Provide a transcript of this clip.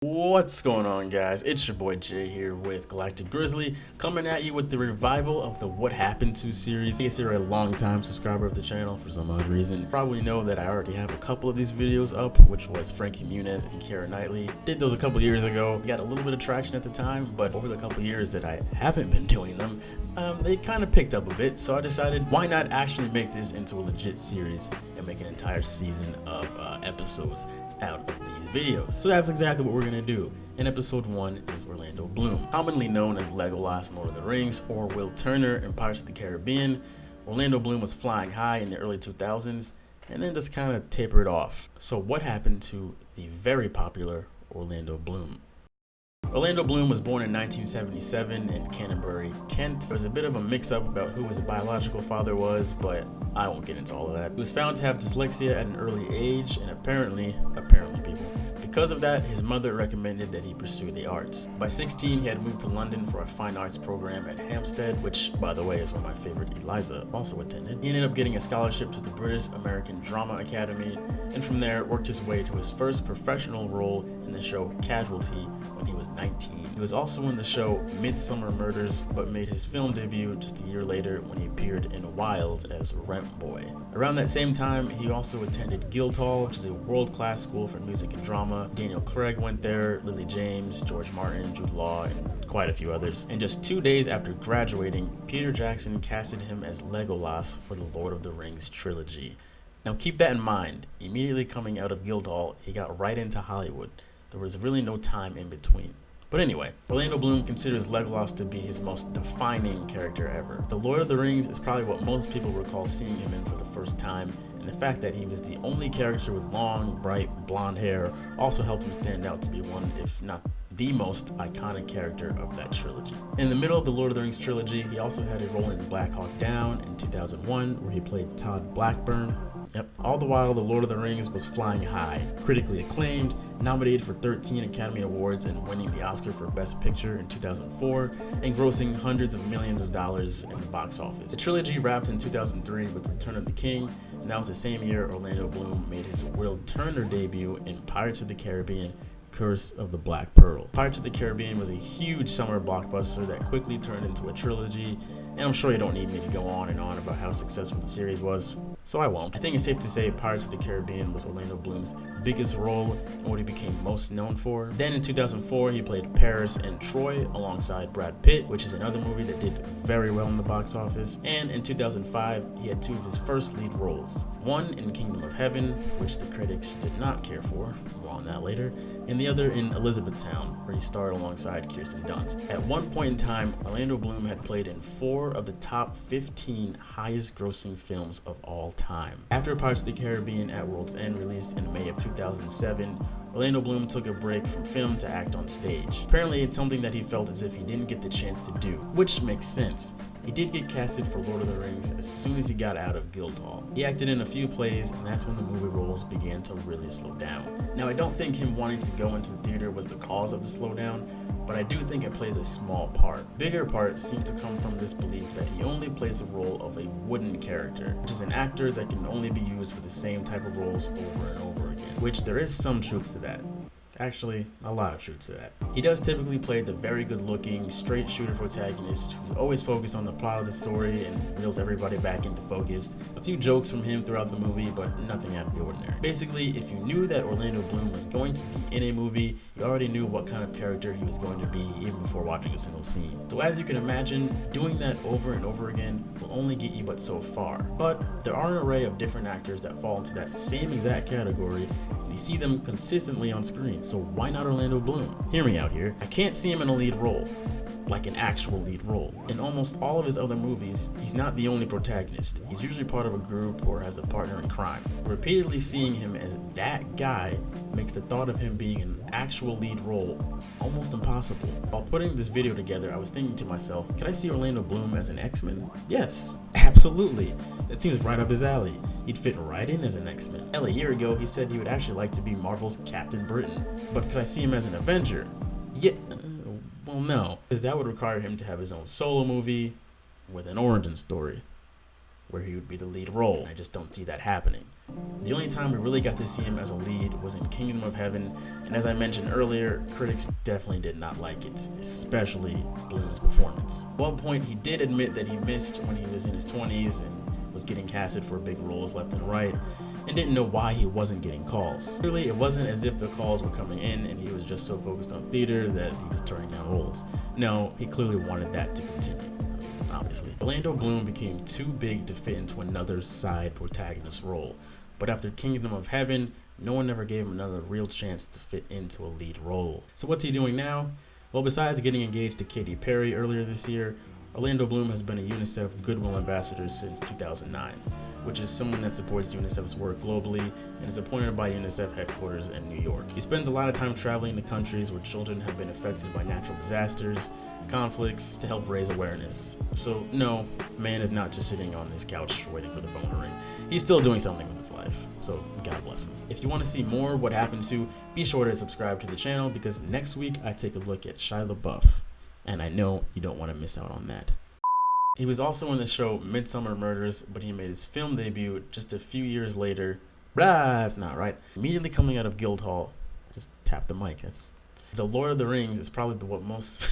What's going on, guys? It's your boy Jay here with Galactic Grizzly, coming at you with the revival of the What Happened To series. In case you're a long-time subscriber of the channel for some odd reason, you probably know that I already have a couple of these videos up, which was Frankie Muniz and Keira Knightley. Did those a couple years ago. Got a little bit of traction at the time, but over the couple years that I haven't been doing them, they kind of picked up a bit, so I decided why not actually make this into a legit series and make an entire season of episodes out of these videos. So that's exactly what we're gonna do. In episode 1 is Orlando Bloom, commonly known as Legolas in Lord of the Rings or Will Turner in Pirates of the Caribbean. Orlando Bloom was flying high in the early 2000s and then just kind of tapered off. So what happened to the very popular Orlando Bloom? Orlando Bloom was born in 1977 in Canterbury, Kent. There was a bit of a mix-up about who his biological father was, but I won't get into all of that. He was found to have dyslexia at an early age, and apparently people. Because of that, his mother recommended that he pursue the arts. By 16, he had moved to London for a fine arts program at Hampstead, which, by the way, is where my favorite Eliza also attended. He ended up getting a scholarship to the British American Drama Academy, and from there worked his way to his first professional role in the show Casualty when he was 19. He was also in the show Midsummer Murders, but made his film debut just a year later when he appeared in Wild as Rent Boy. Around that same time, he also attended Guildhall, which is a world-class school for music and drama. Daniel Craig went there, Lily James, George Martin, Jude Law, and quite a few others. And just 2 days after graduating, Peter Jackson casted him as Legolas for the Lord of the Rings trilogy. Now keep that in mind, immediately coming out of Guildhall, he got right into Hollywood. There was really no time in between. But anyway, Orlando Bloom considers Legolas to be his most defining character ever. The Lord of the Rings is probably what most people recall seeing him in for the first time, and the fact that he was the only character with long, bright, blonde hair also helped him stand out to be one, if not the most iconic character of that trilogy. In the middle of the Lord of the Rings trilogy, he also had a role in Black Hawk Down in 2001, where he played Todd Blackburn. Yep. All the while, The Lord of the Rings was flying high, critically acclaimed, nominated for 13 Academy Awards and winning the Oscar for Best Picture in 2004, and grossing hundreds of millions of dollars in the box office. The trilogy wrapped in 2003 with Return of the King, and that was the same year Orlando Bloom made his Will Turner debut in Pirates of the Caribbean: Curse of the Black Pearl. Pirates of the Caribbean was a huge summer blockbuster that quickly turned into a trilogy, and I'm sure you don't need me to go on and on about how successful the series was, so I won't. I think it's safe to say Pirates of the Caribbean was Orlando Bloom's biggest role and what he became most known for. Then in 2004, he played Paris and Troy alongside Brad Pitt, which is another movie that did very well in the box office. And in 2005, he had 2 of his first lead roles. One in Kingdom of Heaven, which the critics did not care for, more on that later, and the other in Elizabethtown, where he starred alongside Kirsten Dunst. At one point in time, Orlando Bloom had played in 4 of the top 15 highest grossing films of all time. After Pirates of the Caribbean at World's End released in May of 2007, Orlando Bloom took a break from film to act on stage. Apparently, it's something that he felt as if he didn't get the chance to do, which makes sense. He did get casted for Lord of the Rings as soon as he got out of Guildhall. He acted in a few plays, and that's when the movie roles began to really slow down. Now, I don't think him wanting to go into the theater was the cause of the slowdown, but I do think it plays a small part. Bigger parts seem to come from this belief that he only plays the role of a wooden character, which is an actor that can only be used for the same type of roles over and over again, which there is some truth to that. Actually, a lot of truth to that. He does typically play the very good-looking, straight-shooter protagonist who's always focused on the plot of the story and reels everybody back into focus. A few jokes from him throughout the movie, but nothing out of the ordinary. Basically, if you knew that Orlando Bloom was going to be in a movie, you already knew what kind of character he was going to be even before watching a single scene. So as you can imagine, doing that over and over again will only get you but so far. But there are an array of different actors that fall into that same exact category, and you see them consistently on screen. So why not Orlando Bloom? Hear me out here. I can't see him in a lead role, like an actual lead role. In almost all of his other movies, he's not the only protagonist. He's usually part of a group or has a partner in crime. Repeatedly seeing him as that guy makes the thought of him being an actual lead role almost impossible. While putting this video together, I was thinking to myself, could I see Orlando Bloom as an X-Men? Yes, absolutely. That seems right up his alley. He'd fit right in as an X-Men. Hell, a year ago, he said he would actually like to be Marvel's Captain Britain. But could I see him as an Avenger? Yeah, well, no, because that would require him to have his own solo movie with an origin story where he would be the lead role. I just don't see that happening. The only time we really got to see him as a lead was in Kingdom of Heaven, and as I mentioned earlier, critics definitely did not like it, especially Bloom's performance. At one point, he did admit that he missed when he was in his 20s and was getting casted for big roles left and right, and didn't know why he wasn't getting calls. Clearly, it wasn't as if the calls were coming in and he was just so focused on theater that he was turning down roles. No, he clearly wanted that to continue. Obviously, Orlando Bloom became too big to fit into another side protagonist role, but after Kingdom of Heaven, no one ever gave him another real chance to fit into a lead role. So what's he doing now? Well, besides getting engaged to Katy Perry earlier this year, Orlando Bloom has been a UNICEF Goodwill ambassador since 2009, which is someone that supports UNICEF's work globally and is appointed by UNICEF headquarters in New York. He spends a lot of time traveling to countries where children have been affected by natural disasters, conflicts, to help raise awareness. So no, man is not just sitting on his couch waiting for the phone to ring. He's still doing something with his life, so God bless him. If you want to see more of what happened to, be sure to subscribe to the channel, because next week I take a look at Shia LaBeouf, and I know you don't want to miss out on that. He was also in the show Midsummer Murders, but he made his film debut just a few years later. That's not right. Immediately coming out of Guildhall. Just tap the mic. That's The Lord of the Rings is probably what most